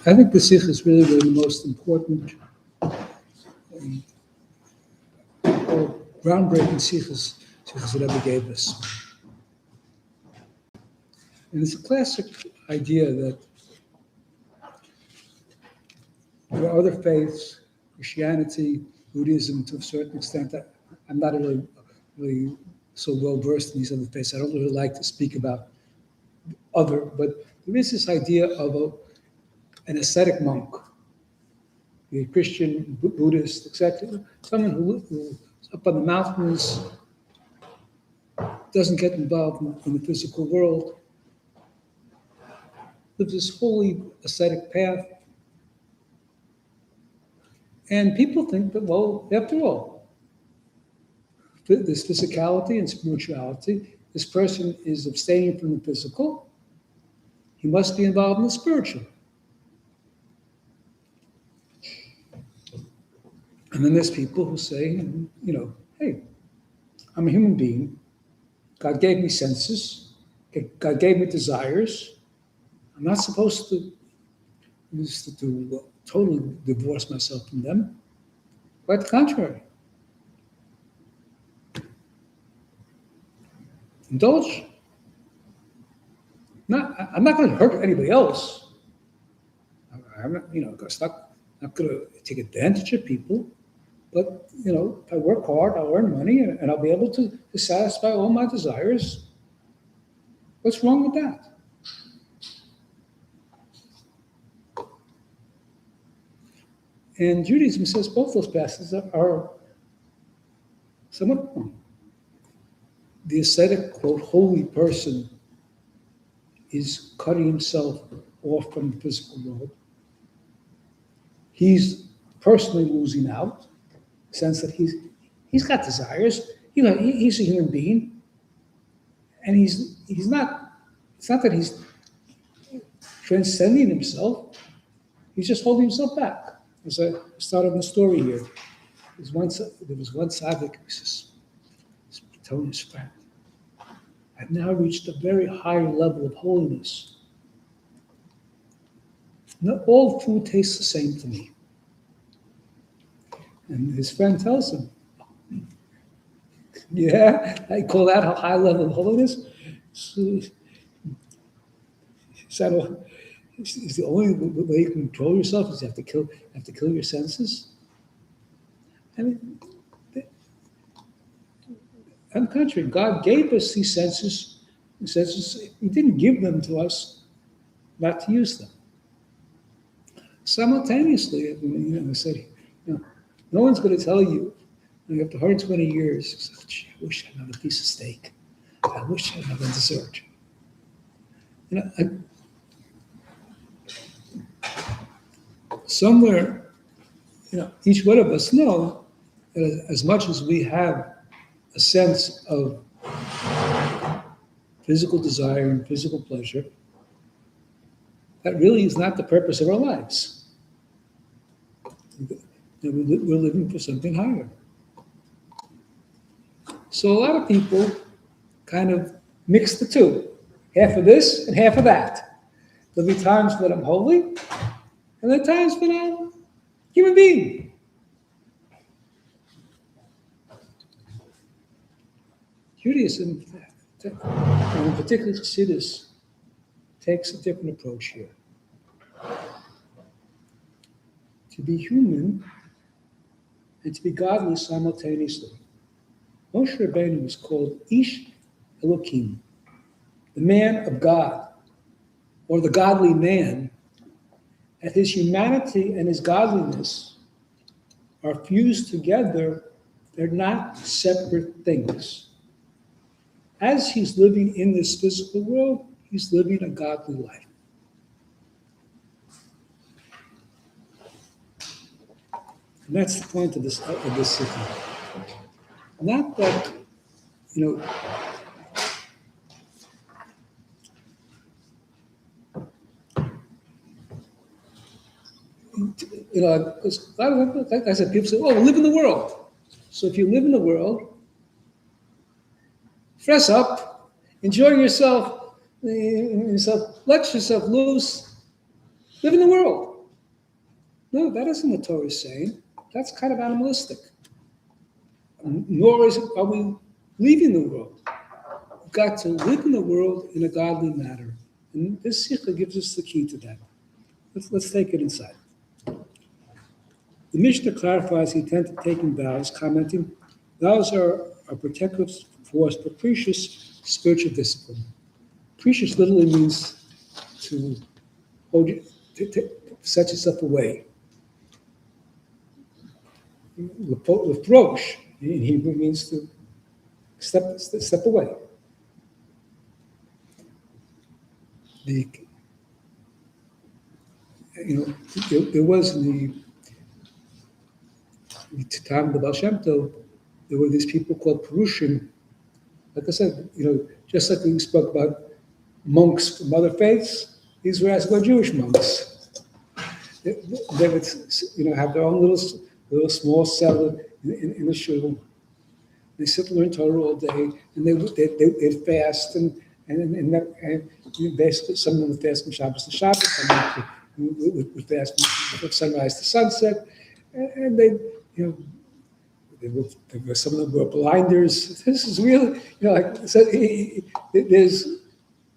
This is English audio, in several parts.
I think the Sichah is really the most important or groundbreaking Sichahs that Rebbe gave us. And it's a classic idea that there are other faiths, Christianity, Buddhism, to a certain extent. I'm not really so well versed in these other faiths. I don't really like to speak about other, but there is this idea of an ascetic monk, be a Christian, Buddhist, etc. Someone who's up on the mountains, doesn't get involved in the physical world, lives this holy ascetic path. And people think that, well, after all, this physicality and spirituality, this person is abstaining from the physical, he must be involved in the spiritual. And then there's people who say, hey, I'm a human being. God gave me senses. God gave me desires. I'm not supposed to totally divorce myself from them. Quite the contrary. Indulge. I'm not going to hurt anybody else. I'm not going to take advantage of people. But, if I work hard, I'll earn money, and I'll be able to satisfy all my desires. What's wrong with that? And Judaism says both those passages are somewhat wrong. The ascetic, quote, holy person is cutting himself off from the physical world. He's personally losing out, in the sense that he's got desires. He's a human being, and he's not. It's not that he's transcending himself. He's just holding himself back. As I started the story here, there was one tzaddik who says, telling his friend, I've now reached a very high level of holiness. Not all food tastes the same to me. And his friend tells him, yeah, I call that a high level of holiness? Is the only way you can control yourself is you have to kill your senses? I mean, on the contrary, God gave us these senses. He didn't give them to us not to use them. Simultaneously, I said, no one's going to tell you, after 120 years, I wish I had another piece of steak. I wish I had another dessert. Somewhere, each one of us know that as much as we have a sense of physical desire and physical pleasure, that really is not the purpose of our lives. We're living for something higher. So a lot of people kind of mix the two, half of this and half of that. There'll be times when I'm holy, and there are times when I'm a human being. Judaism, and in particular Chassidus, takes a different approach here. To be human and to be godly simultaneously. Moshe Rabbeinu was called Ish Elokim, the man of God, or the godly man, and his humanity and his godliness are fused together. They're not separate things. As he's living in this physical world, he's living a godly life. And that's the point of this Sichah. Not that, because like I said, people say, oh, live in the world. So if you live in the world, dress up, enjoy yourself, let yourself loose. Live in the world. No, that isn't what Torah is saying. That's kind of animalistic. Nor are we leaving the world. We've got to live in the world in a godly manner. And this Sichah gives us the key to that. Let's take it inside. The Mishnah clarifies the intent of taking vows, commenting, vows are a protective force for precious spiritual discipline. Precious literally means to hold you, to set yourself away. Reproach in Hebrew means to step away. There was in the time of the Baal Shem Tov, there were these people called Perushim. Like I said, just like we spoke about monks from other faiths, these were as well Jewish monks. They would, have their own little small cell in the shul. They sit and learn Torah all day, and they'd fast, and basically some of them would fast from Shabbos to Shabbos, some would fast from sunrise to sunset, and some of them were blinders. This is really, there's,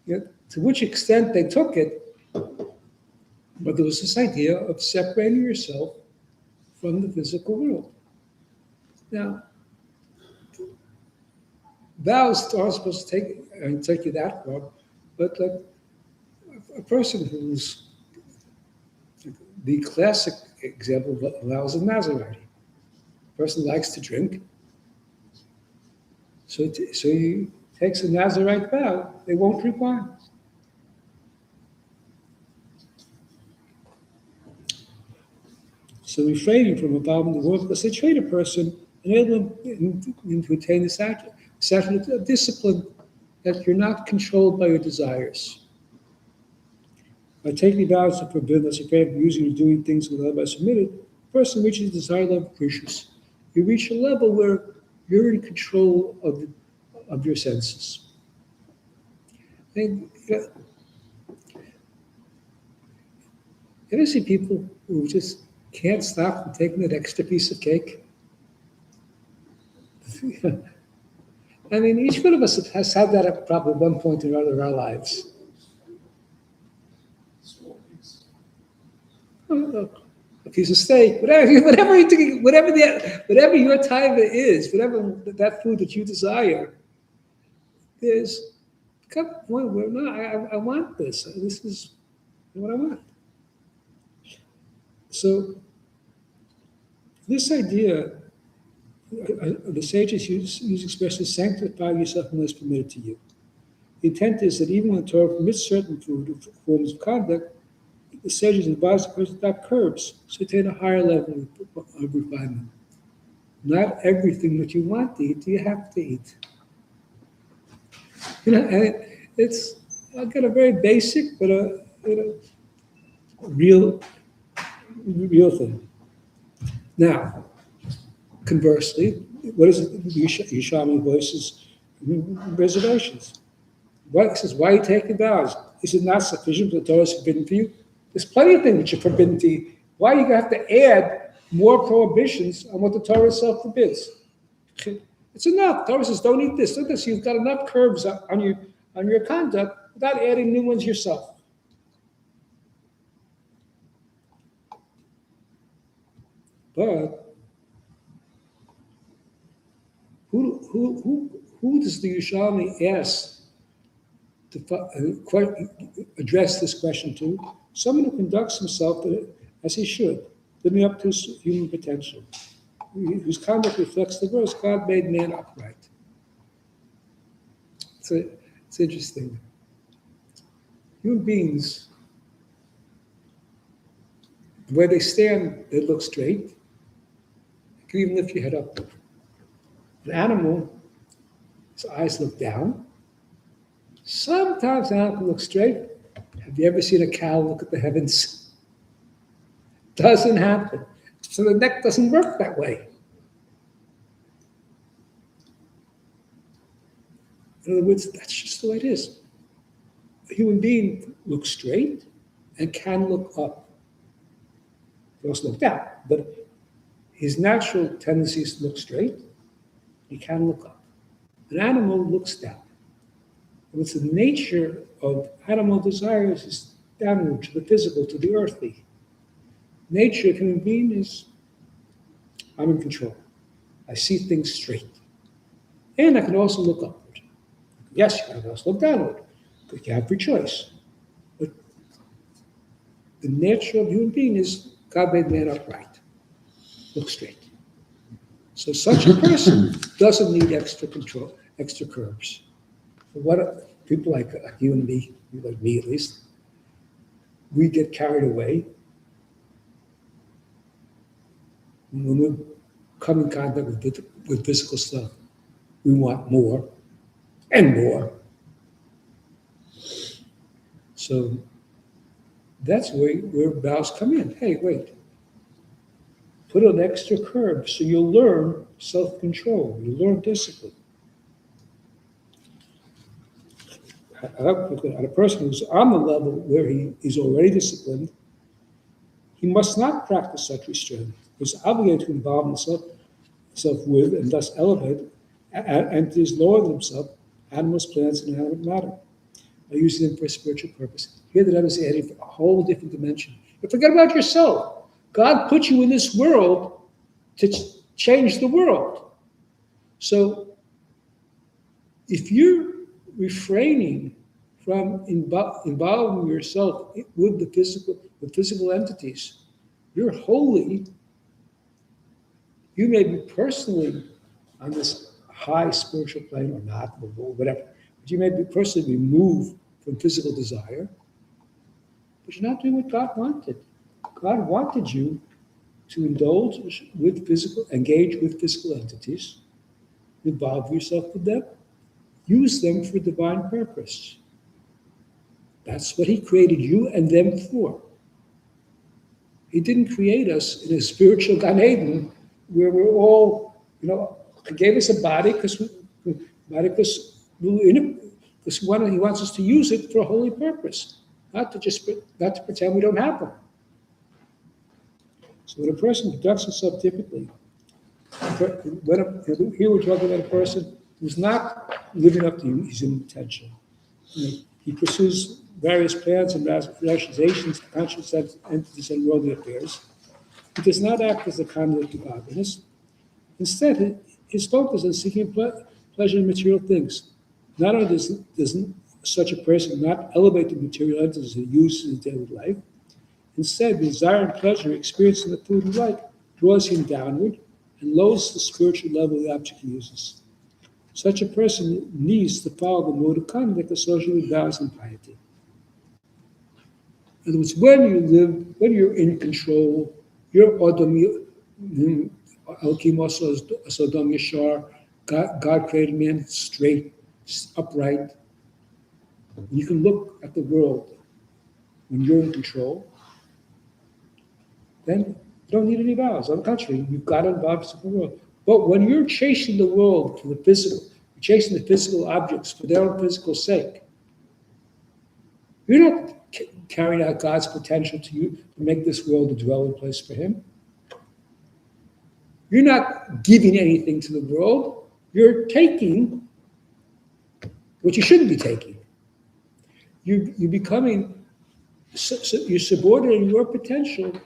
to which extent they took it, but there was this idea of separating yourself from the physical world. Now, vows aren't supposed to take you that far, but a person who's the classic example of vows of Nazarite. A person likes to drink, so he takes a Nazarite vow. They won't drink wine. So refraining from involving the world, because they train a person, enable him to attain the statute of discipline, that you're not controlled by your desires. By taking vows to forbid us afraid of using or doing things without otherwise permitted, the person reaches the desired level of precious. You reach a level where you're in control of your senses. And, you ever see people who just can't stop from taking that extra piece of cake? I mean, each one of us has had that at probably one point or other in our lives. A piece of steak, whatever you're thinking, whatever your time is, whatever that food that you desire, there's come a point where no, I want this. This is what I want. So this idea, the sages use expression, sanctify yourself and what is permitted to you. The intent is that even when the Torah permits certain forms of conduct, the sages advise the person to adopt curbs to attain a higher level of refinement. Not everything that you want to eat, you have to eat. And it's again a very basic, but a real thing. Now, conversely, what is it? Yerushalmi voices reservations. He says, why are you taking vows? Is it not sufficient that the Torah is forbidden for you? There's plenty of things which are forbidden to you. Why are you going to have to add more prohibitions on what the Torah itself forbids? It's enough. The Torah says, don't eat this, do this. You've got enough curbs on your conduct without adding new ones yourself. But who does the Yerushalmi ask to address this question to? Someone who conducts himself as he should, living up to his human potential, whose conduct reflects the verse, God made man upright. It's interesting. Human beings, the way they stand, they look straight. You can even lift your head up. An animal, his eyes look down. Sometimes an animal can look straight. Have you ever seen a cow look at the heavens? Doesn't happen. So the neck doesn't work that way. In other words, that's just the way it is. A human being looks straight, and can look up. He also look down, but his natural tendency is to look straight. He can look up. An animal looks down. What's the nature of animal desires is downward to the physical, to the earthly. Nature of human being is, I'm in control. I see things straight. And I can also look upward. Yes, you can also look downward, but you have free choice. But the nature of human being is God made man upright. Look straight. So such a person doesn't need extra control, extra curbs. What people like you and me, like me at least, we get carried away when we come in contact with physical stuff. We want more and more. So that's where vows come in. Hey, wait. Put an extra curb so you'll learn self-control. You'll learn discipline. A person who's on the level where he is already disciplined, he must not practice such restraint. He's obligated to involve himself with and thus elevate entities lower than himself, animals, plants, and inanimate matter, by using them for a spiritual purpose. Here the Rebbe is adding a whole different dimension. But forget about yourself. God put you in this world to change the world. So if you're refraining from involving yourself with the physical entities, you're holy. You may be personally on this high spiritual plane or not, or whatever, but you may be personally removed from physical desire, but you're not doing what God wanted. God wanted you to engage with physical entities, involve yourself with them, use them for divine purpose. That's what he created you and them for. He didn't create us in a spiritual Gan Eden where we're all, he gave us a body because he wants us to use it for a holy purpose, not to pretend we don't have one. So when a person conducts himself typically, here we're talking about a person who's not living up to his own potential. He pursues various plans and rationalizations, conscious entities, and worldly affairs. He does not act as a conduit of godliness. Instead, his focus is seeking pleasure in material things. Not only does such a person not elevate the material entities he uses in his daily life, instead, the desire and pleasure experienced in the food and light draws him downward and lowers the spiritual level of the object he uses. Such a person needs to follow the mode of conduct associated with vows and piety. In other words, when you're in control, you're God created man straight, upright. You can look at the world when you're in control, then you don't need any vows. On the contrary, you've got to involve the world. But when you're chasing the world for the physical, you're chasing the physical objects for their own physical sake, you're not carrying out God's potential to make this world a dwelling place for him. You're not giving anything to the world. You're taking what you shouldn't be taking. You're becoming, you're subordinating your potential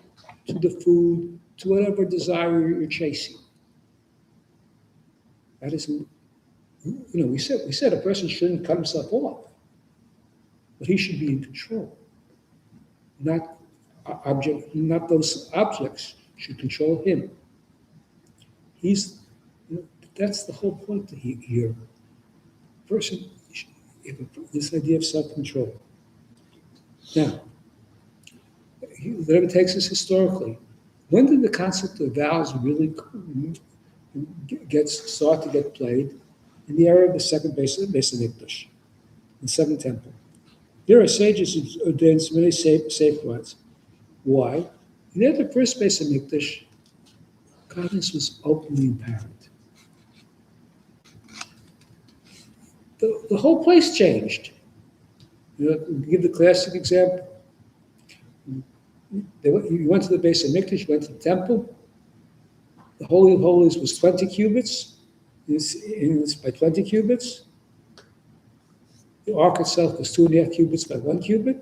to the food, to whatever desire you're chasing. That is, we said a person shouldn't cut himself off, but he should be in control. Not those objects should control him. That's the whole point here. Person, this idea of self-control. Now, the Rebbe takes us historically. When did the concept of vows really start to get played? In the era of the second base of Mikdash, the Second Temple. There are sages who ordained many safeguards. Why? In the first base of Mikdash, godliness was openly apparent. The whole place changed. Give the classic example. You went to the base of Mikdash, you went to the temple. The Holy of Holies was 20 cubits. It's by 20 cubits. The ark itself was 2.5 cubits by 1 cubit.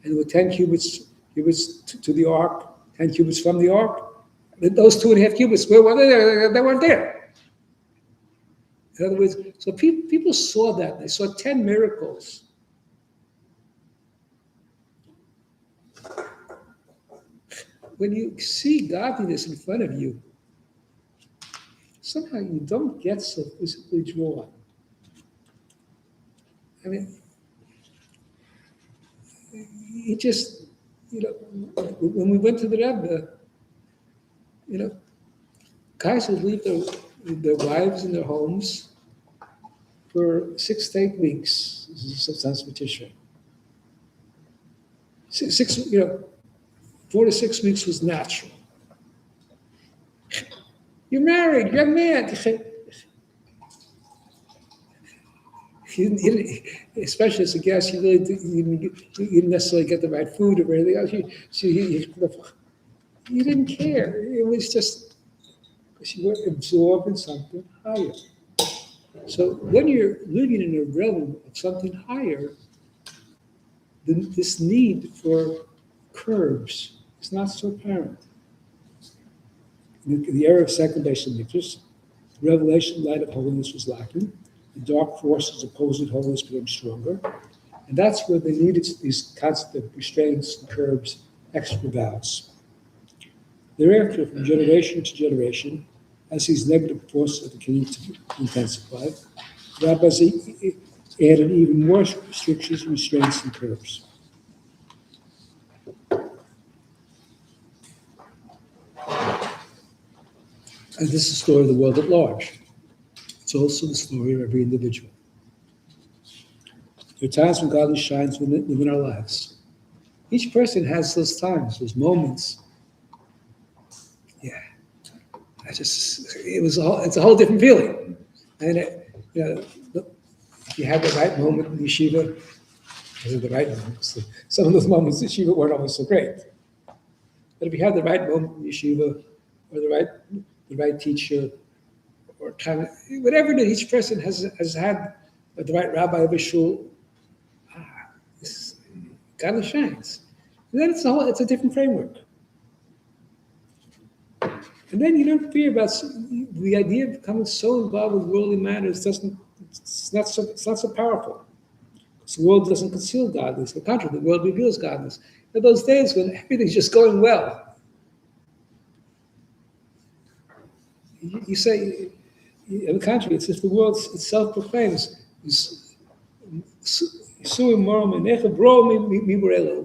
And there were 10 cubits to the ark, 10 cubits from the ark. Those 2.5 cubits, where were they? They weren't there. In other words, so people saw that. They saw 10 miracles. When you see godliness in front of you, somehow you don't get so physically drawn. I mean, you just, when we went to the Rebbe, guys would leave their wives in their homes for 6 to 8 weeks. This is sometimes for Tishrei. 4 to 6 weeks was natural. You're married, you're a man. Especially as a guest, you didn't necessarily get the right food or anything else. You didn't care. It was just because you were absorbed in something higher. So when you're living in a realm of something higher, this need for curbs is not so apparent. In the era of second base of Mikdash, the revelation light of holiness was lacking. The dark forces opposing holiness became stronger. And that's where they needed these constant restraints and curbs, extra vows. Thereafter, from generation to generation, as these negative forces continued to intensify, rabbis added even more restrictions, restraints, and curbs. And this is the story of the world at large. It's also the story of every individual. There are times when godliness shines within our lives. Each person has those times, those moments. Yeah, it's a whole different feeling. And if you had the right moment in yeshiva, those are the right moments. Some of those moments in yeshiva weren't always so great. But if you had the right moment in yeshiva, or the right teacher, or kind of whatever it is, each person has had the right rabbi of a shul. God shines. And then it's a different framework. And then you don't fear about the idea of becoming so involved with worldly matters. It's not so powerful. Because the world doesn't conceal godliness. On the contrary, the world reveals godliness. In those days when everything's just going well, you say, on the contrary, it's if the world itself proclaims,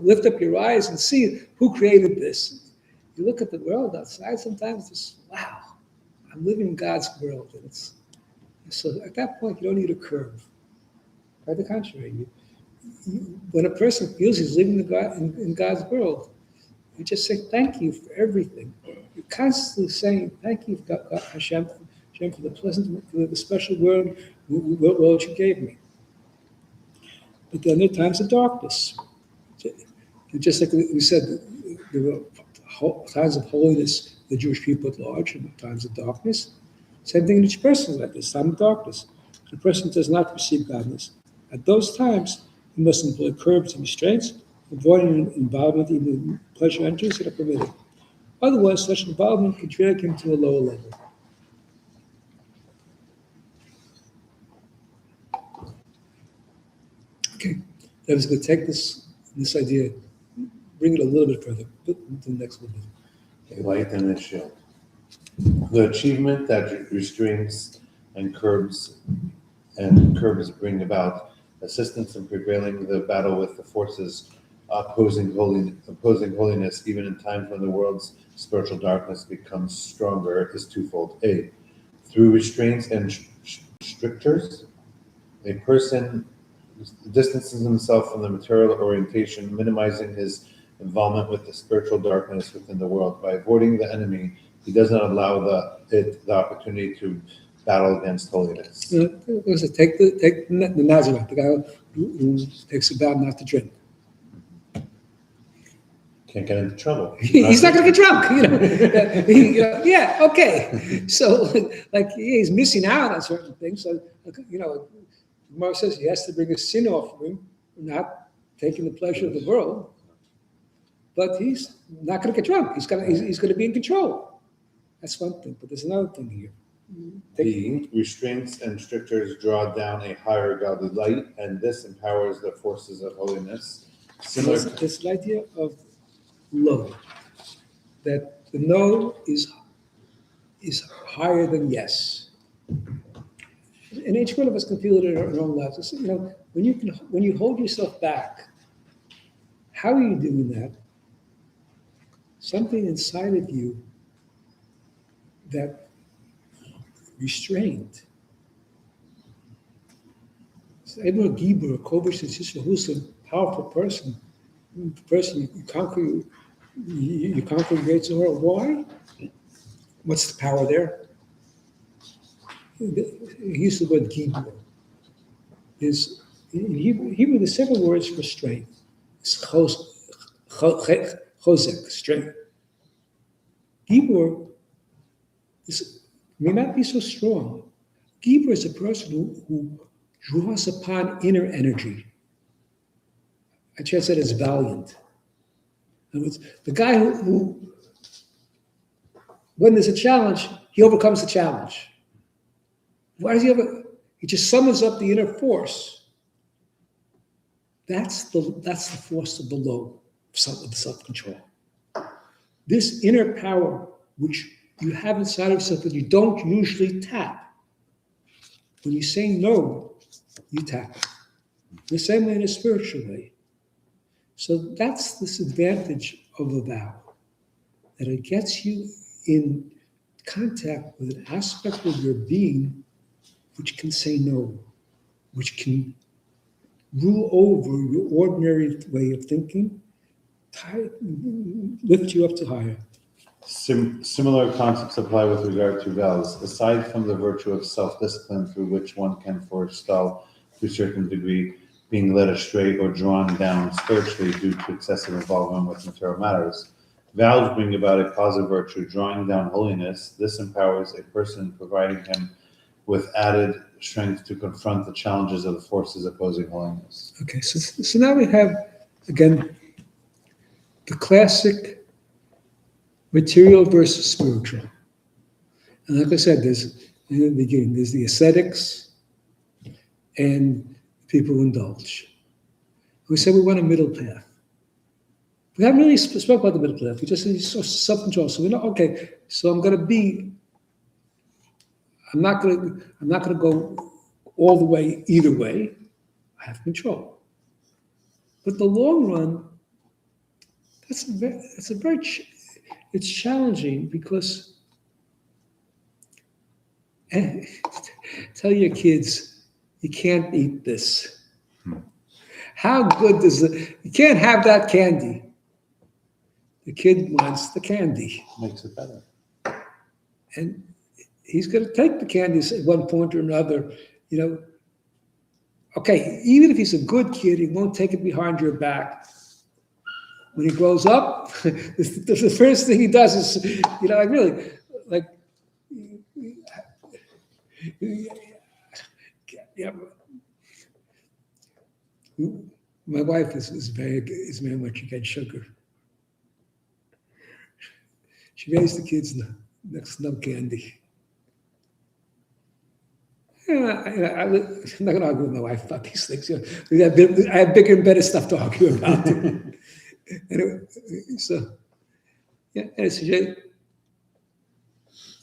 lift up your eyes and see who created this. You look at the world outside, sometimes it's wow, I'm living in God's world. And so at that point, you don't need a curve. Quite the contrary. When a person feels he's living in God's world, you just say, thank you for everything. You're constantly saying, thank you, God, Hashem, for the pleasant, for the special world you gave me. But then there are times of darkness. Just like we said, there were times of holiness, the Jewish people at large, and times of darkness. Same thing in each person's life. There's time of darkness. The person does not receive godliness. At those times, he must employ curbs and restraints, avoiding involvement even in pleasure entries that are permitted. Otherwise, such involvement can drag him to a lower level. Okay, I was going to take this idea, bring it a little bit further, to the next little bit. A light and a shield. The achievement that restraints and curbs bring about assistance in prevailing the battle with the forces opposing holiness, even in times when the world's spiritual darkness becomes stronger, is twofold. A, through restraints and strictures, a person distances himself from the material orientation, minimizing his involvement with the spiritual darkness within the world. By avoiding the enemy, he does not allow the opportunity to battle against holiness. Take the Nazareth, the guy who takes a vow not to drink. Can't get into trouble. He's not going to get drunk, yeah, okay. So, like, he's missing out on certain things. So, Gemara says he has to bring a sin offering, not taking the pleasure of the world. But he's not going to get drunk. He's going to be in control. That's one thing. But there's another thing here. The restraints and strictures draw down a higher godly light, and this empowers the forces of holiness. Similar to this idea of low, that the no is higher than yes. And each one of us can feel it in our own lives. When you hold yourself back, how are you doing that? Something inside of you that restrained. Abraham Gibor, Kovish and Sichah, who's a powerful person. The person you conquer gates of the world. Why? What's the power there? He used the word Gibor. In Hebrew, there's several words for strength. It's chozek, strength. Gibor may not be so strong. Gibor is a person who draws upon inner energy. I translate it as valiant. In other words, the guy who, when there's a challenge, he overcomes the challenge. Why does he he just summons up the inner force. That's the force of the low, of the self-control. This inner power, which you have inside of yourself that you don't usually tap. When you say no, you tap it. The same way in a spiritual way. So that's this advantage of a vow, that it gets you in contact with an aspect of your being which can say no, which can rule over your ordinary way of thinking, lift you up to higher. Similar concepts apply with regard to vows. Aside from the virtue of self-discipline through which one can forestall to a certain degree being led astray or drawn down spiritually due to excessive involvement with material matters, vows bring about a positive virtue, drawing down holiness. This empowers a person, providing him with added strength to confront the challenges of the forces opposing holiness. Okay, so now we have, again, the classic material versus spiritual. And like I said, there's, in the beginning, there's the ascetics and people who indulge. We said we want a middle path. We haven't really spoke about the middle path. We just said self-control. So we know, okay, so I'm not going to go all the way either way. I have control. But the long run, it's challenging because tell your kids, you can't eat this. How good you can't have that candy. The kid wants the candy. Makes it better. And he's going to take the candy at one point or another, Okay, even if he's a good kid, he won't take it behind your back. When he grows up, the first thing he does is, I really, like, yeah. My wife is very much against sugar. She raised the kids next to no candy. I'm not going to argue with my wife about these things. I have bigger and better stuff to argue about. Anyway, so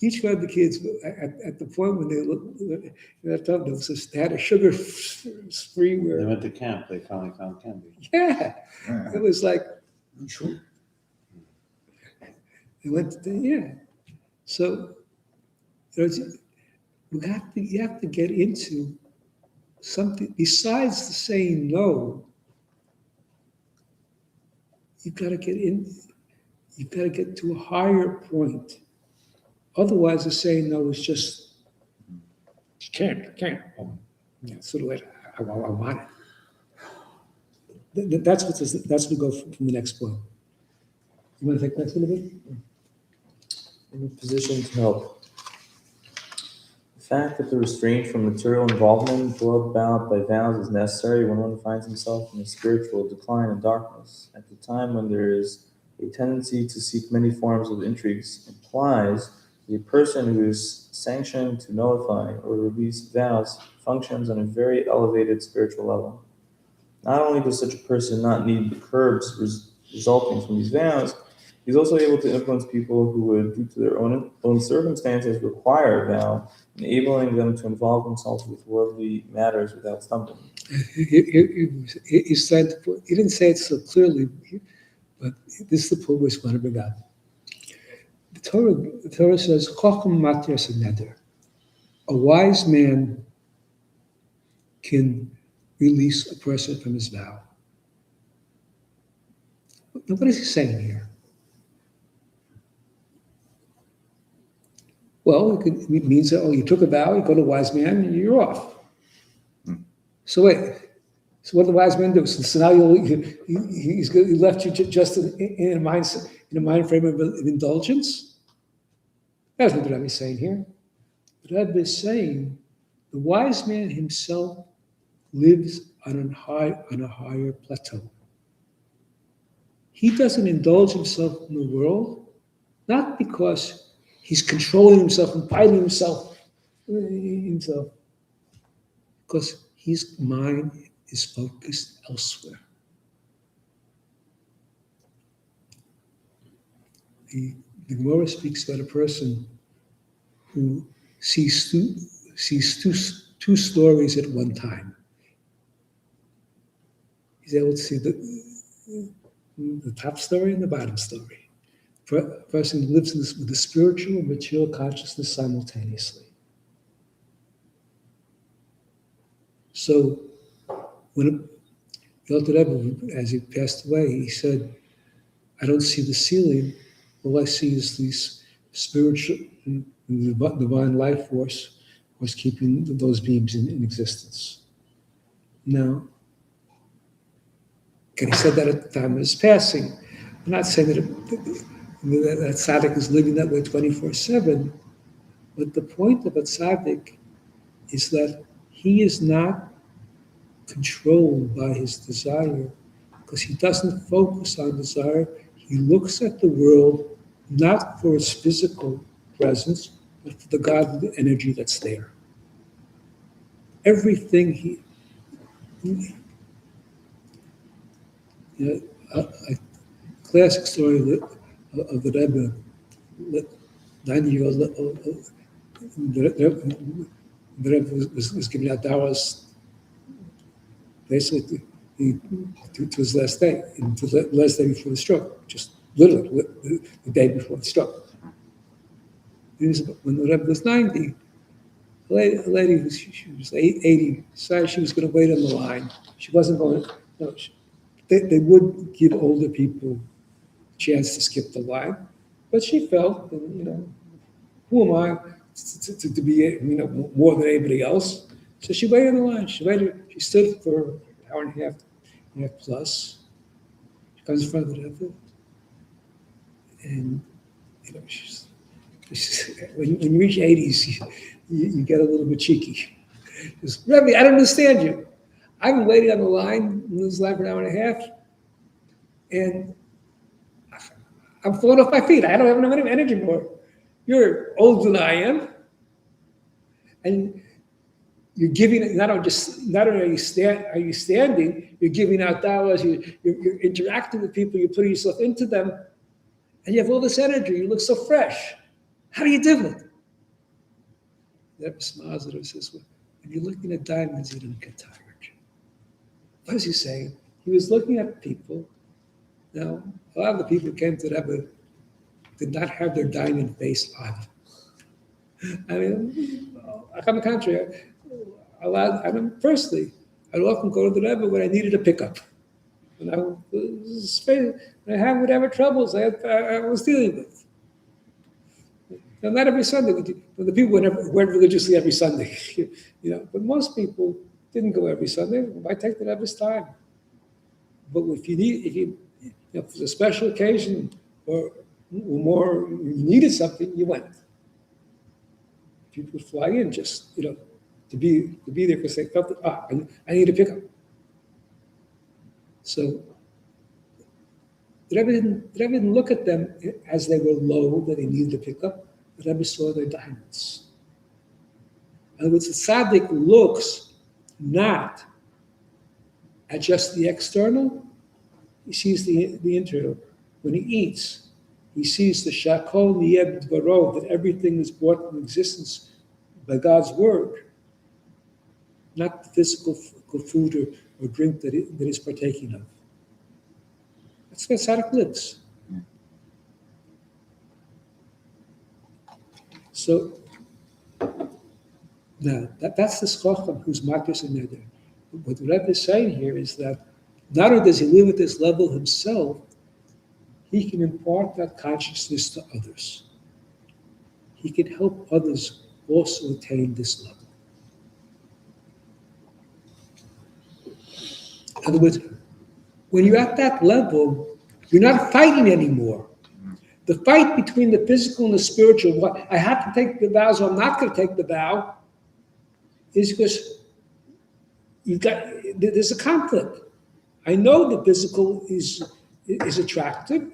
each one of the kids at the point when they had a sugar-free. They went to camp. They finally found candy. Yeah, it was like. Sure. They went to So you have to get into something besides the saying no. You've got to get in. You've got to get to a higher point. Otherwise, the saying no is just can't. Sort of like I want it. That's what we go from the next point. You want to take that a little bit? In a position to help. The fact that the restraint from material involvement brought about by vows is necessary when one finds himself in a spiritual decline and darkness. At the time when there is a tendency to seek many forms of intrigues implies that a person who is sanctioned to nullify or release vows functions on a very elevated spiritual level. Not only does such a person not need the curbs resulting from these vows, he's also able to influence people who would, due to their own circumstances, require a vow, enabling them to involve themselves with worldly matters without stumbling. He said, he didn't say it so clearly, but this is the point we want to bring up. The Torah says, "Chacham matir neder." A wise man can release a person from his vow. Now, what is he saying here? Well, it means that, you took a vow, you go to a wise man, and you're off. So wait, so what did the wise man do? So now he left you just in a mind frame of indulgence? That's what the Rebbe is saying here. The Rebbe is saying the wise man himself lives on a higher plateau. He doesn't indulge himself in the world, not because he's controlling himself and fighting himself, because his mind is focused elsewhere. The Gemara speaks about a person who sees two stories at one time. He's able to see the top story and the bottom story. A person who lives with the spiritual and material consciousness simultaneously. So, when the Alter Rebbe, as he passed away, he said, "I don't see the ceiling. All I see is these spiritual, divine life force was keeping those beams in existence." Now, and he said that at the time of his passing. I'm not saying that tzaddik is living that way 24/7, but the point of a tzaddik is that he is not controlled by his desire, because he doesn't focus on desire. He looks at the world not for its physical presence, but for the God energy that's there. Everything a classic story of the Rebbe, 90-year-old, the Rebbe was giving out dawahs basically to his last day, to the last day before the stroke, just literally the day before the stroke. When the Rebbe was 90, a lady she was 80, decided she was going to wait on the line. She wasn't going to, no, they would give older people a chance to skip the line, but she felt, who am I to be, more than anybody else? So she waited in the line. She stood for an hour and a half plus. She comes in front of the Rebbe, and when you reach 80s, you get a little bit cheeky. She goes, "Rebbe, I don't understand you. I've been waiting on the line, in this line for an hour and a half, and I'm falling off my feet. I don't have enough energy more. You're older than I am, and you're giving. Not only are you standing, you're giving out dawahs. You're interacting with people. You're putting yourself into them, and you have all this energy. You look so fresh. How do you do it?" The Rebbe smiles at her and says, "Well, when you're looking at diamonds, you don't get tired." What is he saying? He was looking at people. Now, a lot of the people who came to Rebbe did not have their diamond face on. I mean, on the contrary, firstly, I'd often go to the Rebbe when I needed a pickup. When I had whatever troubles I was dealing with. Now, not every Sunday, but the people went religiously every Sunday, but most people didn't go every Sunday. Why take the Rebbe's time? But if you for a special occasion, or more, you needed something, you went. People would fly in just, to be there because they felt that, I need a pickup. So the Rebbe didn't look at them as they were low, that they needed a pickup. The Rebbe saw their diamonds. In other words, the tzaddik looks not at just the external, he sees the internal. When he eats, he sees the shakol niyeh b'dvaro, that everything is brought into existence by God's word, not the physical food or drink that he's partaking of. That's where tzaddik lives. So now that's the schacham who's makis and neder. What the Rebbe is saying here is that not only does he live at this level himself, he can impart that consciousness to others. He can help others also attain this level. In other words, when you're at that level, you're not fighting anymore. The fight between the physical and the spiritual, what I have to take the vows or I'm not going to take the vow, is because there's a conflict. I know the physical is attractive,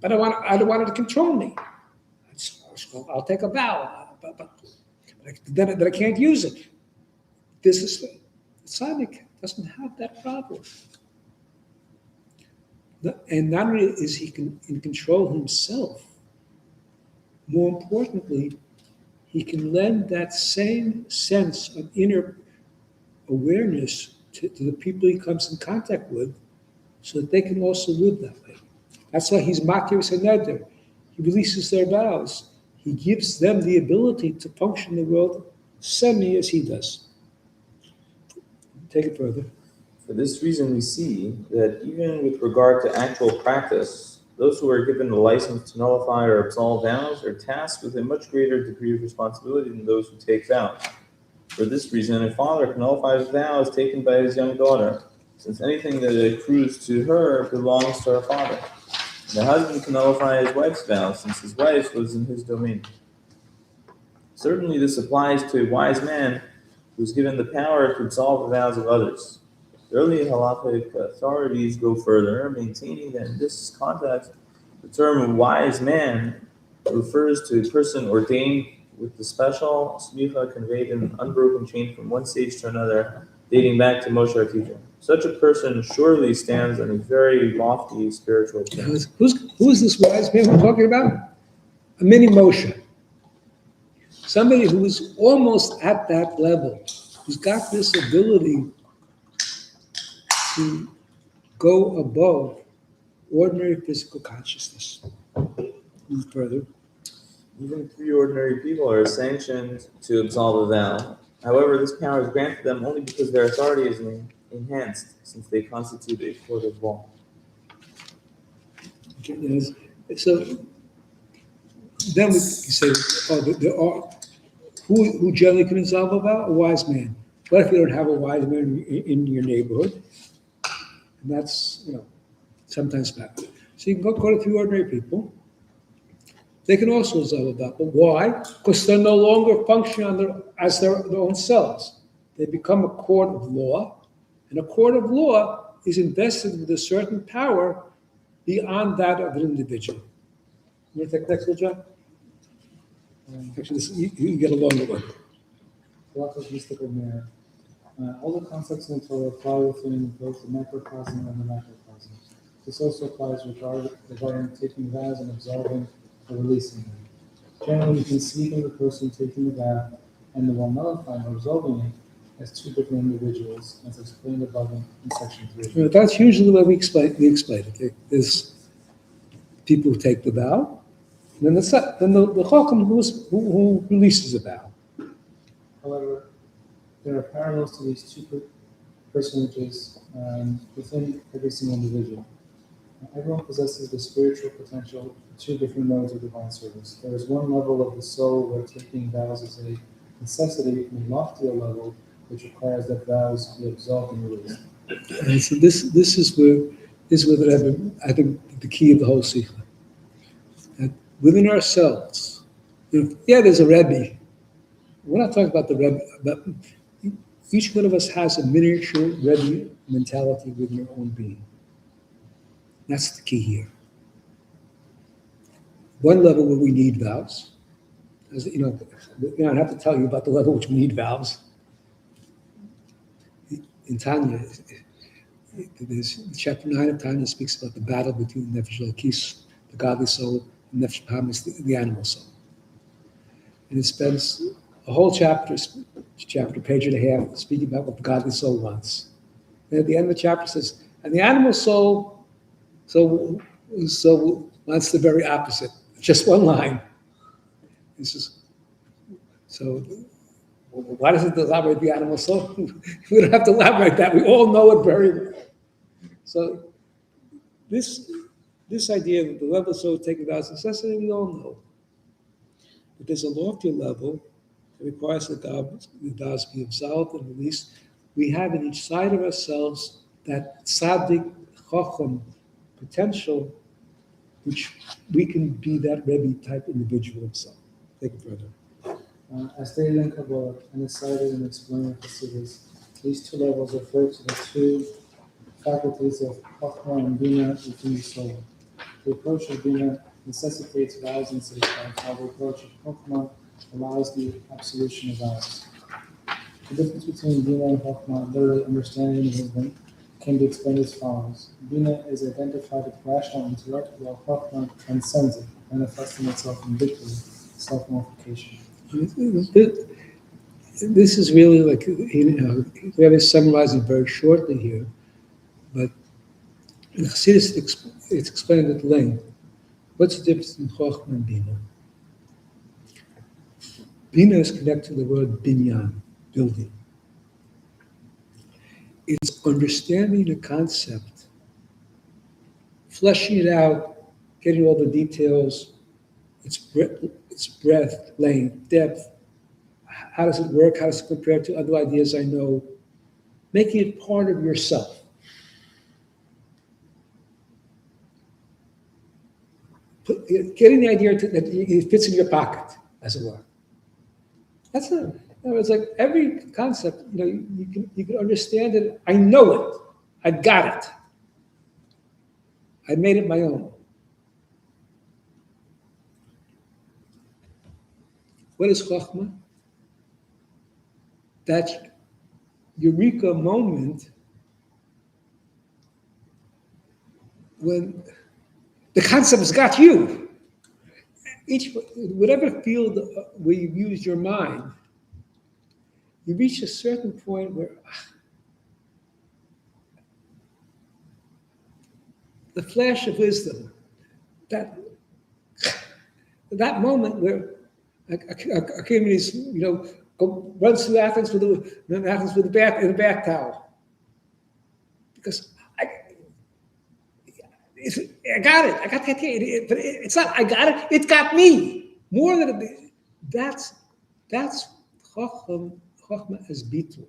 but I don't want it to control me. I'll take a vow, but then I can't use it. This is the tzaddik doesn't have that problem. And not only is he in control himself, more importantly, he can lend that same sense of inner awareness to the people he comes in contact with, so that they can also live that way. That's why he's makir and neder. He releases their vows. He gives them the ability to function in the world semi as he does. Take it further. For this reason, we see that even with regard to actual practice, those who are given the license to nullify or absolve vows are tasked with a much greater degree of responsibility than those who take vows. For this reason, a father can nullify his vows taken by his young daughter, since anything that accrues to her belongs to her father. The husband can nullify his wife's vows, since his wife was in his domain. Certainly, this applies to a wise man who is given the power to absolve the vows of others. The early halakhic authorities go further, maintaining that in this context, the term wise man refers to a person ordained with the special Sichah conveyed in an unbroken chain from one stage to another, dating back to Moshe our teacher. Such a person surely stands on a very lofty spiritual plane. Who is this wise man we're talking about? A mini Moshe. Somebody who is almost at that level, who's got this ability to go above ordinary physical consciousness. Move further. Even three ordinary people are sanctioned to absolve a vow. However, this power is granted them only because their authority is enhanced, since they constitute a court of law. Okay, so then we say, there are who generally can absolve a vow? A wise man. What if you don't have a wise man in your neighborhood? And that's, sometimes bad. So you can go to three ordinary people. They can also absolve a vow. But why? Because they're no longer functioning as their own selves. They become a court of law. And a court of law is invested with a certain power beyond that of an individual. You want to take the next one, John? Actually, you get a longer one. All the concepts in the Torah apply within both the macrocosm and the macrocosm. This also applies regarding taking vows and absolving or releasing them. Generally, you can see the person taking the vow and the one nullifying or absolving it as two different individuals, as explained above in section 3. That's usually the way we explain it. There's people who take the vow, and then the chacham who releases the vow. However, there are parallels to these two personages within every single individual. Everyone possesses the spiritual potential for two different modes of divine service. There is one level of the soul where taking vows is a necessity, and a loftier level which requires that vows be absolved and released. And so this is where the Rebbe, I think, the key of the whole Sichah. that within ourselves, there's a Rebbe. We're not talking about the Rebbe, but each one of us has a miniature Rebbe mentality within our own being. That's the key here. One level where we need vows. As I don't have to tell you about the level which we need vows. In Tanya, there's chapter 9 of Tanya speaks about the battle between Nefesh Elokis, the godly soul, and Nefesh Bahamis, the animal soul. And it spends a whole chapter, page and a half, speaking about what the godly soul wants. And at the end of the chapter it says, and the animal soul wants the very opposite. Just one line. This is so. Why does it elaborate the animal soul? We don't have to elaborate that. We all know it very well. So this idea that the level of soul taking vows is something we all know. But there's a loftier level that requires that the vows be absolved and released. We have in each side of ourselves that tzaddik, chacham potential, which we can be that Rebbe type individual himself. Take it further. As stated in Kabbalah and cited and explained in Hasidus, these two levels refer to the two faculties of Chokhmah and Bina within the soul. The approach of Bina necessitates vows and safeguards, while the approach of Chokhmah allows the absolution of vows. The difference between Bina and Chokhmah, literally understanding and wisdom, can be explained as follows. Bina is identified with rational intellect, while Chokhmah transcends it, manifesting itself in victory, self-mortification. This is really like, we have to summarize it very shortly here, but in Chassidus it's explained at length. What's the difference between Chokhmah and Bina? Bina is connected to the word binyan, building. It's understanding the concept, fleshing it out, getting all the details, its breadth, length, depth. How does it work? How does it compare to other ideas I know? Making it part of yourself. Getting the idea that it fits in your pocket, as it were. That's it. It's like every concept, you can understand it. I know it. I got it. I made it my own. What is Chokhmah? That eureka moment when the concept has got you. Whatever field where you use your mind, you reach a certain point where the flash of wisdom, that moment where Archimedes, runs through Athens with the bath towel, because I got it. I got the idea, but it's not. I got it. It got me more than that's Chokhmah as bitul.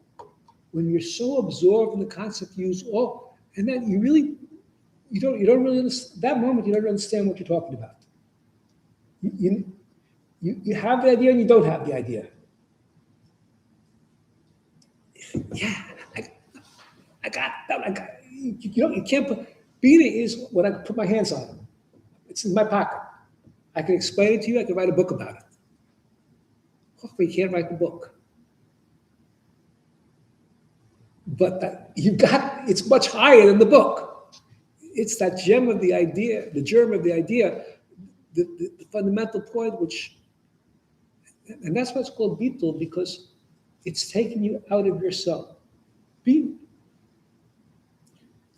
When you're so absorbed in the concept, you use all, and then you don't really understand that moment. You don't understand what you're talking about. You have the idea and you don't have the idea. Yeah, I got that. You can't put. Bina is what I put my hands on. It's in my pocket. I can explain it to you. I can write a book about it. But you can't write the book. But it's much higher than the book. It's that gem of the idea, the germ of the idea, the fundamental point, and that's what's called bitul, because it's taking you out of yourself.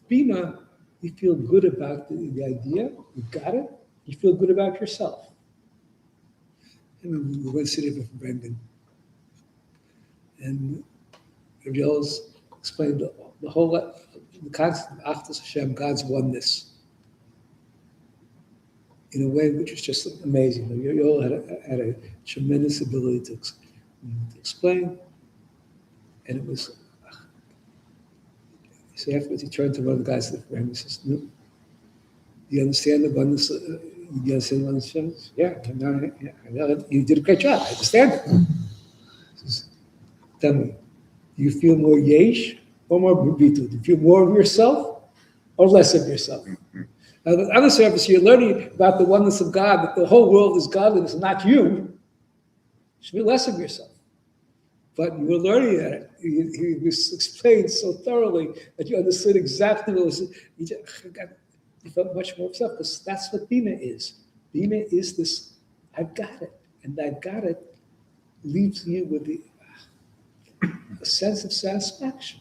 Bina, you feel good about the idea, you got it, you feel good about yourself. I remember we went sitting with Brendan, and Rebbe explained the whole concept of Achdus Hashem, God's oneness, in a way which was just amazing. You all had a tremendous ability to explain, and it was. So afterwards, he turned to one of the guys at the frame and says, "No, you understand the oneness? You understand what it says? Yeah, I know you did a great job. I understand it. Tell me, do you feel more yesh or more bitul? Do you feel more of yourself or less of yourself? Now, the other service, you're learning about the oneness of God, that the whole world is godliness, not you. You should be less of yourself. But you were learning that. He was explained so thoroughly that you understood exactly what was. You felt much more of yourself, because that's what Bina is. Bina is this, I've got it. And I've got it leaves you with a sense of satisfaction.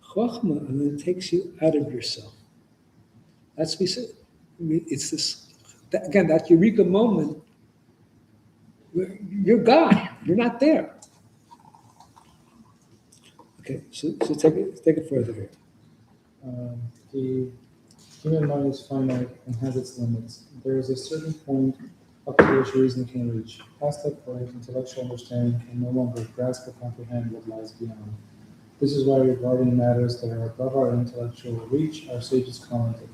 Chokhmah, and then it takes you out of yourself. That's what we said. It's this, again, that eureka moment where you're God, you're not there. Okay, so take it further here. The human mind is finite and has its limits. There is a certain point up to which reason can reach. Past that point, intellectual understanding can no longer grasp or comprehend what lies beyond. This is why, regarding matters that are above our intellectual reach, our sages commented,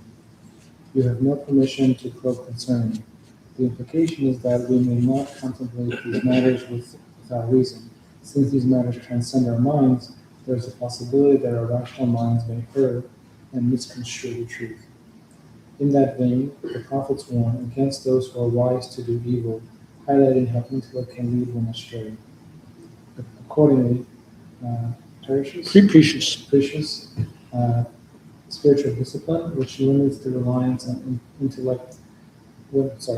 "You have no permission to probe concerning." The implication is that we may not contemplate these matters without reason. Since these matters transcend our minds, there is a possibility that our rational minds may err and misconstrue the truth. In that vein, the prophets warn against those who are wise to do evil, highlighting how intellect can lead one astray. Accordingly, precious spiritual discipline, which limits the reliance on intellect, is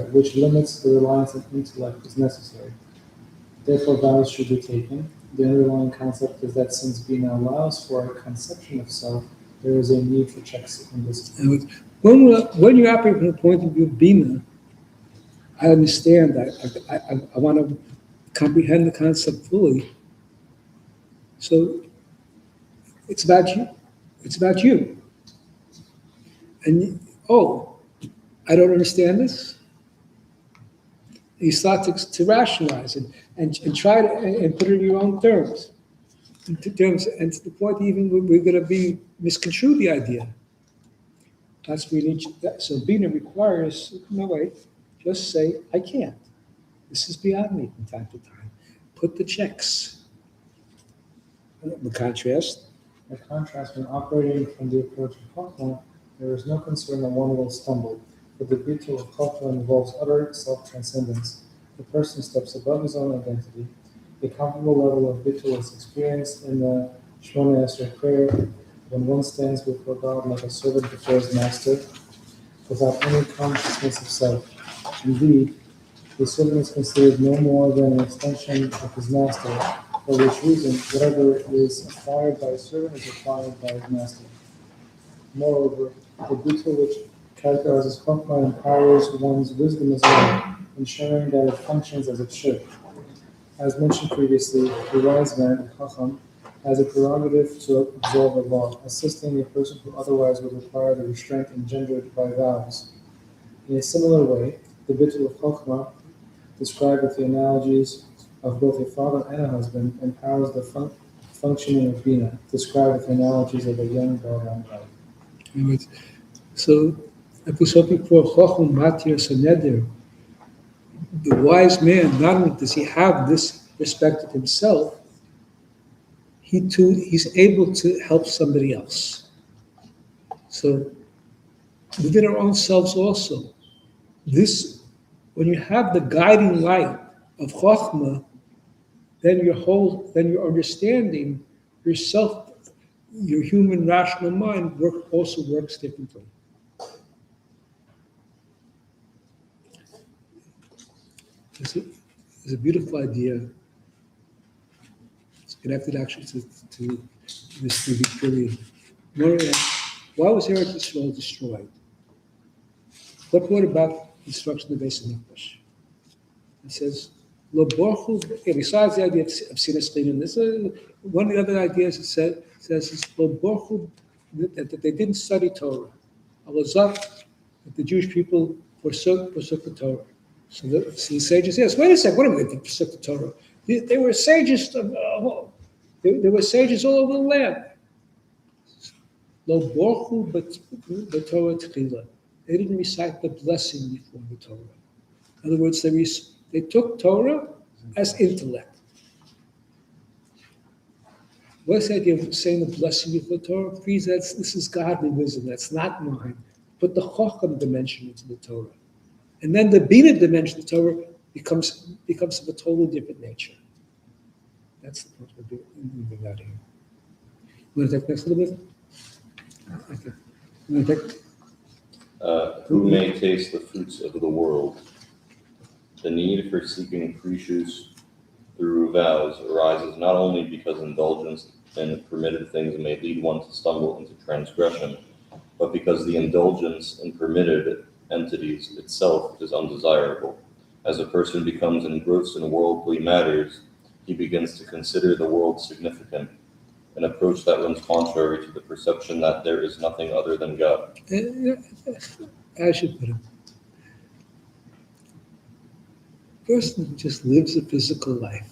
necessary. Therefore, vows should be taken. The underlying concept is that since Bina allows for a conception of self, there is a need for checks and discipline. When you operate from the point of view of Bina, I understand that. I want to comprehend the concept fully. So it's about you. It's about you. And I don't understand this. You start to rationalize and try to put it in your own terms. And to the point even we're going to be misconstrue the idea. That's where you need. So Bina requires, no wait, just say, I can't. This is beyond me from time to time. Put the checks. The contrast. By contrast, when operating from the approach of Chokhmah, there is no concern that one will stumble, but the bitul of Chokhmah involves utter self-transcendence. The person steps above his own identity. A comparable level of bitul is experienced in the Shemona Esrei prayer, when one stands before God like a servant before his master, without any consciousness of self. Indeed, the servant is considered no more than an extension of his master, for which reason whatever is acquired by a servant is acquired by his master. Moreover, the bitul which characterizes Chokhmah empowers one's wisdom as well, ensuring that it functions as it should. As mentioned previously, the wise man, Chacham, has a prerogative to observe a law, assisting a person who otherwise would require the restraint engendered by vows. In a similar way, the bitul of Chokhmah, described with the analogies of both a father and a husband, empowers the functioning of Bina, described with the analogies of a young dog and wife. So, like we saw before, Chokhmah Matir Saneder, the wise man, not only does he have this respect of himself, he's able to help somebody else. So within our own selves also, when you have the guiding light of Chokhmah, then your understanding, yourself, your human rational mind also works differently. It's a beautiful idea. It's connected actually to this 3-week period. Why was Eretz Yisrael destroyed? What brought about destruction of the base of Mikdash? It says, besides the idea of Sinas Chinim, this one of the other ideas it says that they didn't study Torah. That the Jewish people forsook the Torah. So the sages asked, wait a second, what are we going to forsook the Torah? They were sages. There were sages all over the land. Lo borchu b'Torah tchila. They didn't recite the blessing before the Torah. In other words, they took Torah as intellect. What's the idea of saying the blessing before Torah? Please, this is godly wisdom. That's not mine. Put the Chacham dimension into the Torah. And then the Bina dimension of the Torah becomes of a totally different nature. That's the point we're moving out here. You want to take next a little bit? Okay. You want to take? Who may taste the fruits of the world? The need for seeking precious through vows arises not only because indulgence in permitted things may lead one to stumble into transgression, but because the indulgence in permitted entities itself is undesirable. As a person becomes engrossed in worldly matters, he begins to consider the world significant, an approach that runs contrary to the perception that there is nothing other than God. I should put it. Person who just lives a physical life.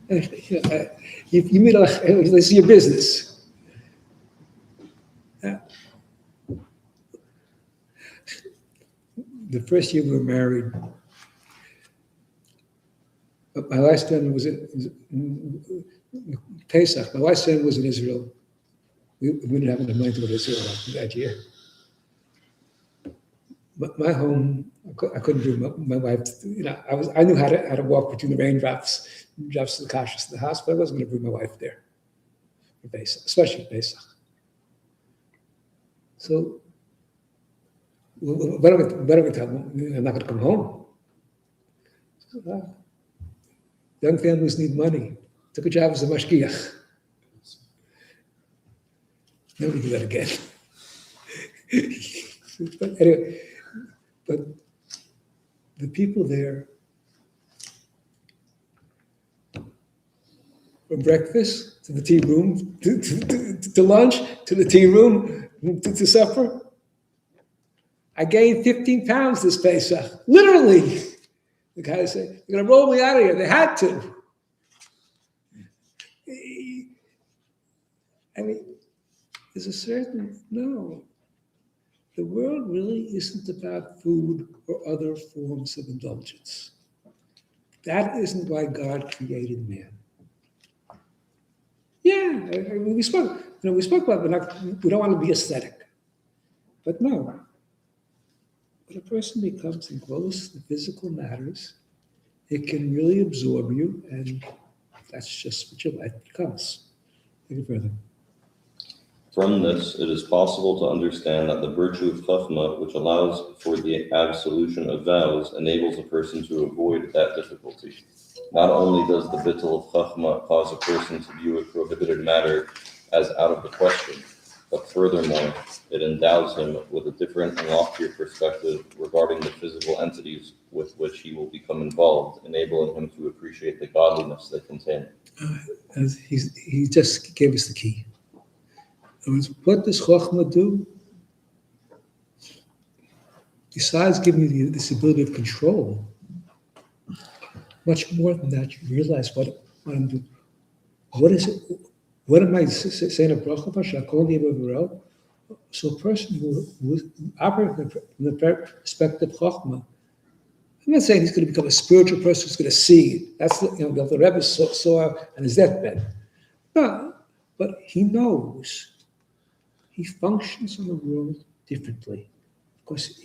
You mean like this is your business. The first year we were married, my last son was in Pesach. My last son was in Israel. We didn't have enough money to go to Israel that year. But my home, I couldn't bring my wife. I knew how to walk between the raindrops, drops of the kashas in the house, but I wasn't going to bring my wife there for Pesach, especially Pesach. So, what am I going to tell them? I'm not going to come home. Young families need money. Took a job as a mashgiach. Nobody do that again. But anyway, but the people there, from breakfast to the tea room, to lunch, to the tea room, to supper. I gained 15 pounds this Pesach, literally. The guy said, "They're going to roll me out of here." They had to. I mean, there's a certain, no. The world really isn't about food or other forms of indulgence. That isn't why God created man. Yeah, we spoke about we don't want to be aesthetic. But no. When a person becomes engrossed in physical matters, it can really absorb you, and that's just what your life becomes. Take it further. From this, it is possible to understand that the virtue of chachma, which allows for the absolution of vows, enables a person to avoid that difficulty. Not only does the bittul of chachma cause a person to view a prohibited matter as out of the question, but furthermore, it endows him with a different and loftier perspective regarding the physical entities with which he will become involved, enabling him to appreciate the godliness they contain. He just gave us the key. What does Chokhmah do? Besides giving you this ability of control, much more than that, you realize what I'm doing. What is it? What am I saying? A bracha b'shakol? So a person who operates from the perspective of Chokhmah, I'm not saying he's going to become a spiritual person who's going to see. That's the Rebbe saw on his deathbed. No, but he knows. He functions in the world differently because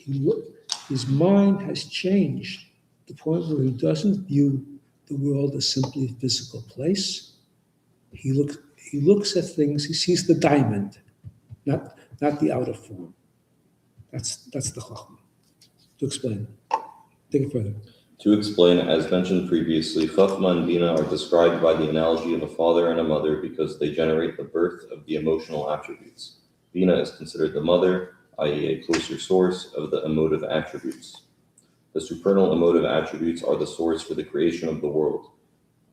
his mind has changed to the point where he doesn't view the world as simply a physical place. He looks at things. He sees the diamond, not the outer form. That's the chachma. To explain, take it further. To explain, as mentioned previously, chachma and bina are described by the analogy of a father and a mother because they generate the birth of the emotional attributes. Bina is considered the mother, i.e. a closer source of the emotive attributes. The supernal emotive attributes are the source for the creation of the world.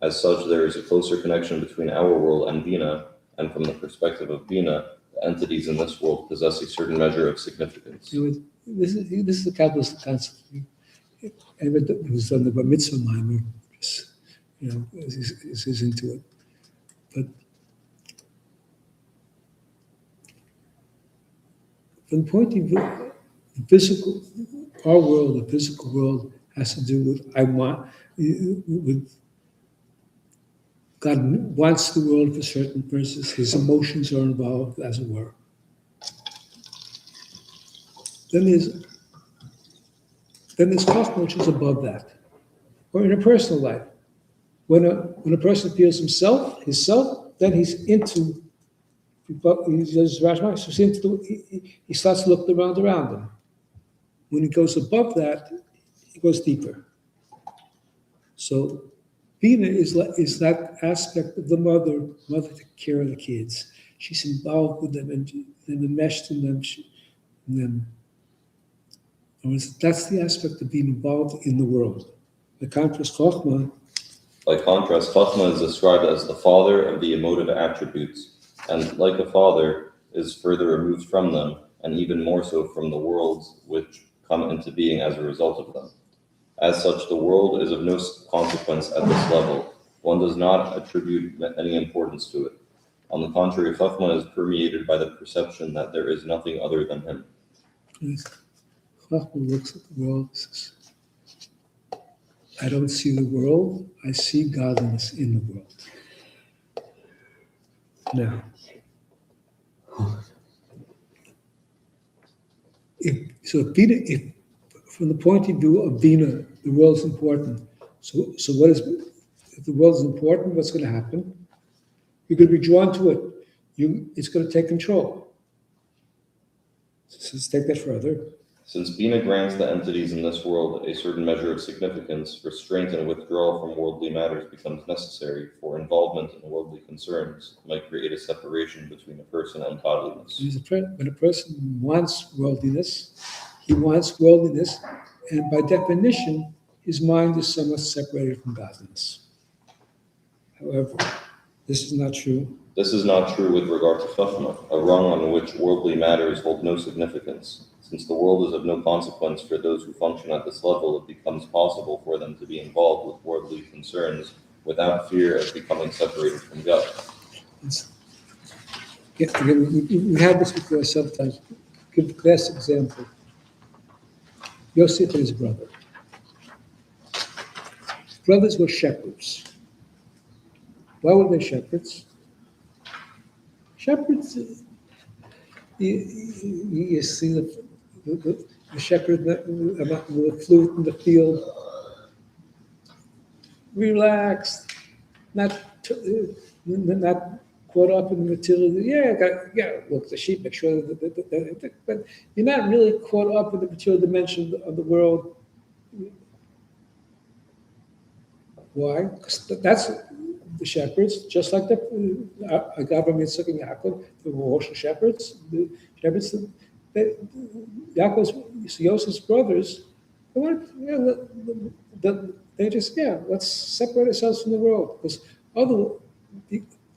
As such, there is a closer connection between our world and Bina, and from the perspective of Bina, the entities in this world possess a certain measure of significance. This is a Kabbalist concept. Everyone who's done the bar mitzvah mimer, is into it. But from the point of view, the physical, our world, the physical world has to do with God wants the world for certain purposes. His emotions are involved, as it were. Then there's cosmos, which is above that. Or in a personal life. When a person feels himself, then he's into, he starts to look around him. When he goes above that, he goes deeper. So Bina is that aspect of the mother taking care of the kids. She's involved with them and enmeshed in them. That's the aspect of being involved in the world. By contrast, Chochmah is described as the father of the emotive attributes, and like a father, is further removed from them, and even more so from the worlds which come into being as a result of them. As such, the world is of no consequence at this level. One does not attribute any importance to it. On the contrary, Chochmah is permeated by the perception that there is nothing other than him. Chochmah looks at the world and says, I don't see the world, I see godliness in the world. Now, if from the point of view of Bina, the world is important. So if the world is important, what's going to happen? You're going to be drawn to it. It's going to take control. So let's take that further. Since Bina grants the entities in this world a certain measure of significance, restraint and withdrawal from worldly matters becomes necessary, for involvement in worldly concerns might create a separation between a person and godliness. When a person wants worldliness, he wants worldliness, and by definition, his mind is somewhat separated from godliness. However, this is not true. This is not true with regard to Chochmah, a rung on which worldly matters hold no significance. Since the world is of no consequence for those who function at this level, it becomes possible for them to be involved with worldly concerns without fear of becoming separated from God. We had this before sometimes. Give the class example. Yosef and his brother. Brothers were shepherds. Why were they shepherds? Shepherds, you see the shepherd with the flute in the field, relaxed, not caught up in the material. Look, the sheep, make sure but you're not really caught up in the material dimension of the world. Why? Because that's the shepherds, just like the government sucking Yaakov, the Rosh shepherds. The shepherds, Yosef's brothers, they just let's separate ourselves from the world. Because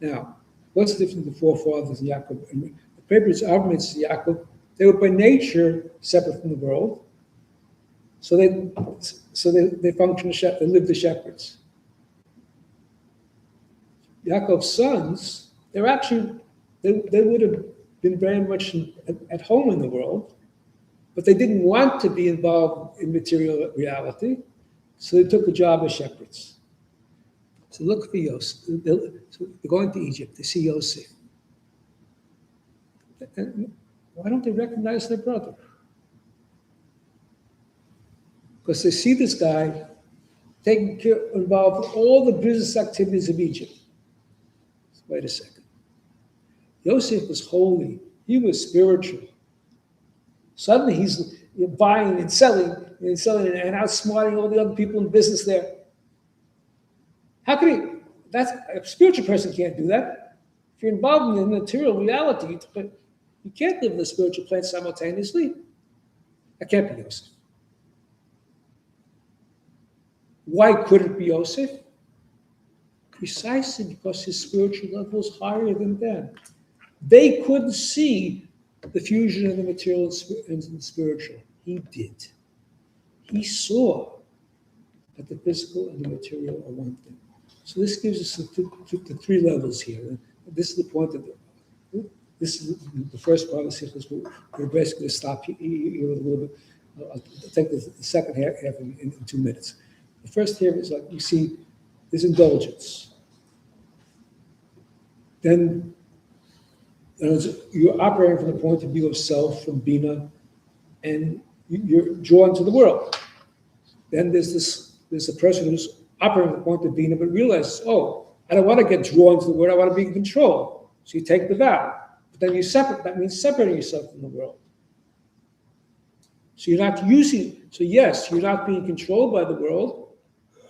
now, what's the difference between the forefathers and Yaakov? And the papers, Abraham's Yaakov, they were by nature separate from the world. So they function they live the shepherds. Yaakov's sons, they would have been very much at home in the world, but they didn't want to be involved in material reality, so they took the job as shepherds. So look for Yosef. They're going to Egypt. They see Yosef. And why don't they recognize their brother? Because they see this guy involved in all the business activities of Egypt. Wait a second. Yosef was holy. He was spiritual. Suddenly he's buying and selling and outsmarting all the other people in business there. How can a spiritual person can't do that. If you're involved in the material reality, you can't live in the spiritual plane simultaneously. That can't be Yosef. Why could it be Yosef? Precisely because his spiritual level is higher than them. They couldn't see the fusion of the material and the spiritual. He did. He saw that the physical and the material are one thing. So this gives us the three levels here. This is the point of this is the first part of the Sichah. We're basically going to stop here a little bit. I'll take the second half in 2 minutes. The first half is like you see, there's indulgence. Then you're operating from the point of view of self, from Bina, and you're drawn to the world. Then there's a person who's operating from the point of Bina, but realizes, oh, I don't want to get drawn to the world, I want to be in control. So you take the vow. But then you separate, that means separating yourself from the world. So you're not so yes, you're not being controlled by the world,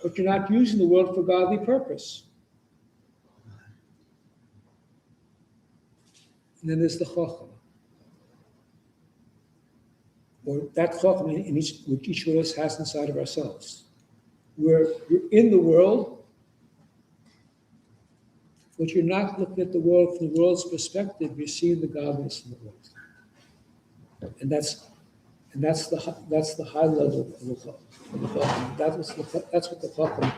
but you're not using the world for godly purpose. And then there's the Chacham. Or that Chacham which each of us has inside of ourselves. Where you're in the world, but you're not looking at the world from the world's perspective, you're seeing the godliness in the world. And that's the high level of the Chacham. That's what the Chacham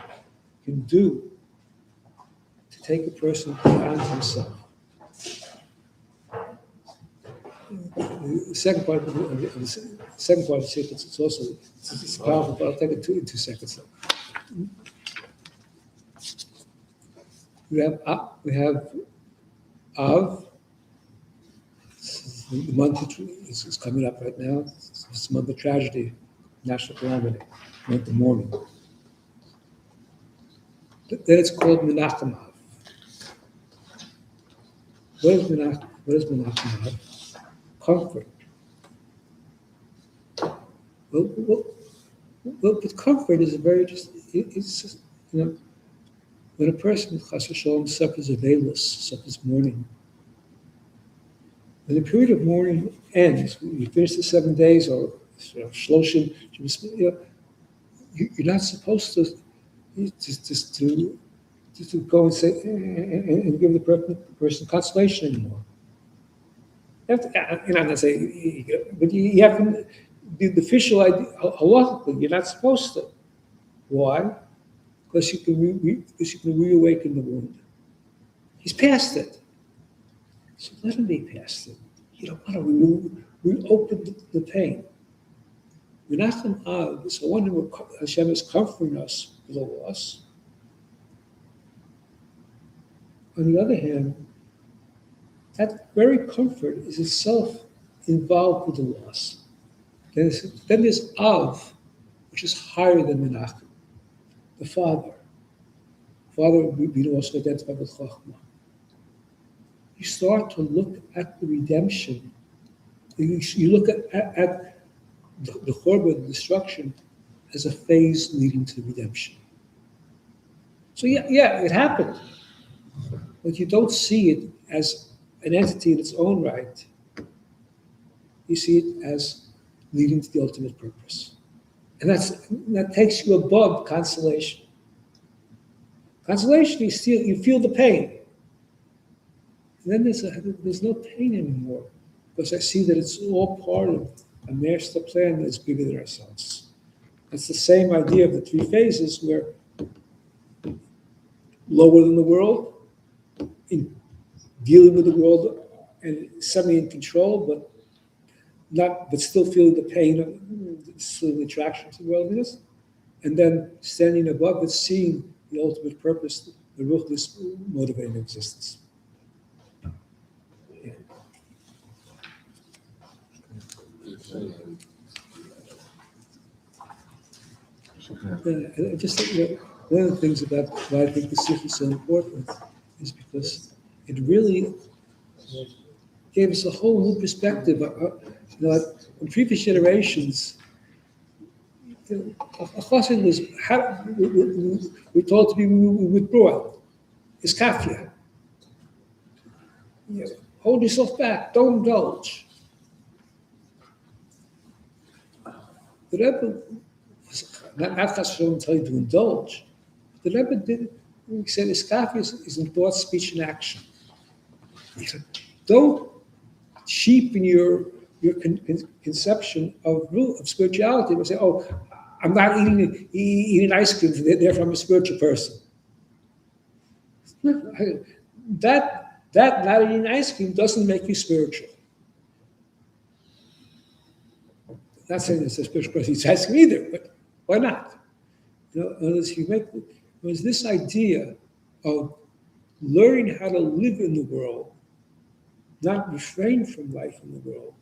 can do to take a person beyond himself. The second part of the Sichah, it's powerful, but I'll take it in 2 seconds. We have Av. The month is coming up right now. It's a month of tragedy, national calamity, month of mourning. Then it's called Menachem Av. What is Menachem Av? Comfort. Well, but comfort is it's just, when a person, Chas v'Shalom, suffers a veilus, suffers mourning, when the period of mourning ends, you finish the 7 days, or Shloshim, you're not supposed to go and say and give the person consolation anymore. You have to, I'm not saying, but you have to. The official idea, halachically, you're not supposed to. Why? Because you can reawaken the wound. He's past it. So let him be past it. You don't want to reopen the pain. Menachem Av is the one who Hashem is comforting us for the loss. On the other hand, that very comfort is itself involved with the loss. Then there's Av, which is higher than Menachem, the Father. Father, we also identify with Chachma. You start to look at the redemption. You look at the Chorban, the destruction, as a phase leading to redemption. So yeah, it happened. But you don't see it as an entity in its own right. You see it as leading to the ultimate purpose. And that takes you above consolation. Consolation, you feel the pain. And then there's no pain anymore, because I see that it's all part of a master plan that's bigger than ourselves. It's the same idea of the 3 phases, where lower than the world, in dealing with the world and semi in control, but still feeling the pain of still the attraction to worldliness, and then standing above it, seeing the ultimate purpose, the ruchnius motivating existence. Yeah. I just think one of the things about why I think the Sichah is so important is because it really gave us a whole new perspective. In previous generations, a chassid was we're told to be withdrawn. It's kafia. Hold yourself back. Don't indulge. The Rebbe, not chassid tell you to indulge. The Rebbe did. He said, "Iskafia is in thought, speech, and action." He said, "Don't cheapen your conception of spirituality. We say, oh, I'm not eating ice cream, therefore I'm a spiritual person. That That not eating ice cream doesn't make you spiritual. Not saying it's a spiritual person eats ice cream either, but why not? You know, there's this idea of learning how to live in the world, not refrain from life in the world,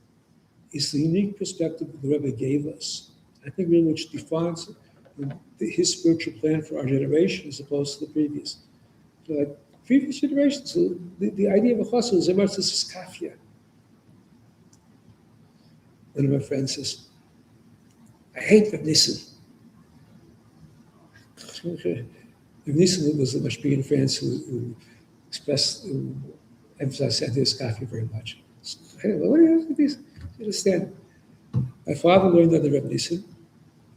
is the unique perspective that the Rebbe gave us. I think really which defines his spiritual plan for our generation as opposed to the previous. So like previous generations, the idea of a chassid is emerged as skafia. One of my friends says, I hate Reb Nissen. Reb Nissen was the mashpia in France who emphasized anti-skafia very much. What do you understand? My father learned under Reb Nissen.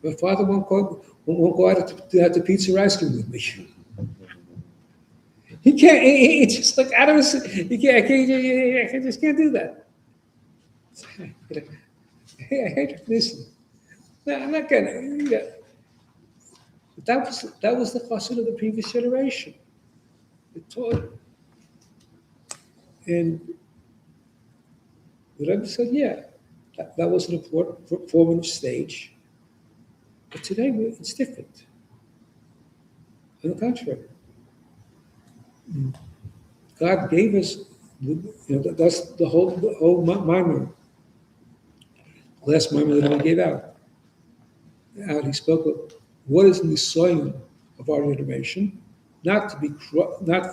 My father won't go out to have the pizza or ice cream with me. He can't. It's just like out of his. He can't. I just can't do that. I hate this. No, I'm not gonna. Yeah. But that was the chassid of the previous generation. It taught, and the Rebbe said, yeah, that was an important formative stage. But today it's different. On the contrary, God gave us, that's the whole mimer. Last mimer that I gave out. He spoke of what is in the soil of our generation, not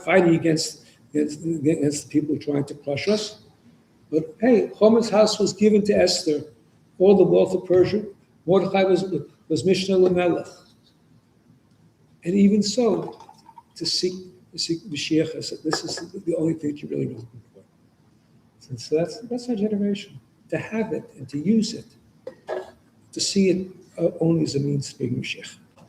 fighting against the people trying to crush us, but hey, Haman's house was given to Esther, all the wealth of Persia. Mordechai was Mishnah Lamelech, and even so, to seek Mashiach. I said, this is the only thing that you're really looking for. So that's our generation, to have it and to use it, to see it only as a means to bring Mashiach.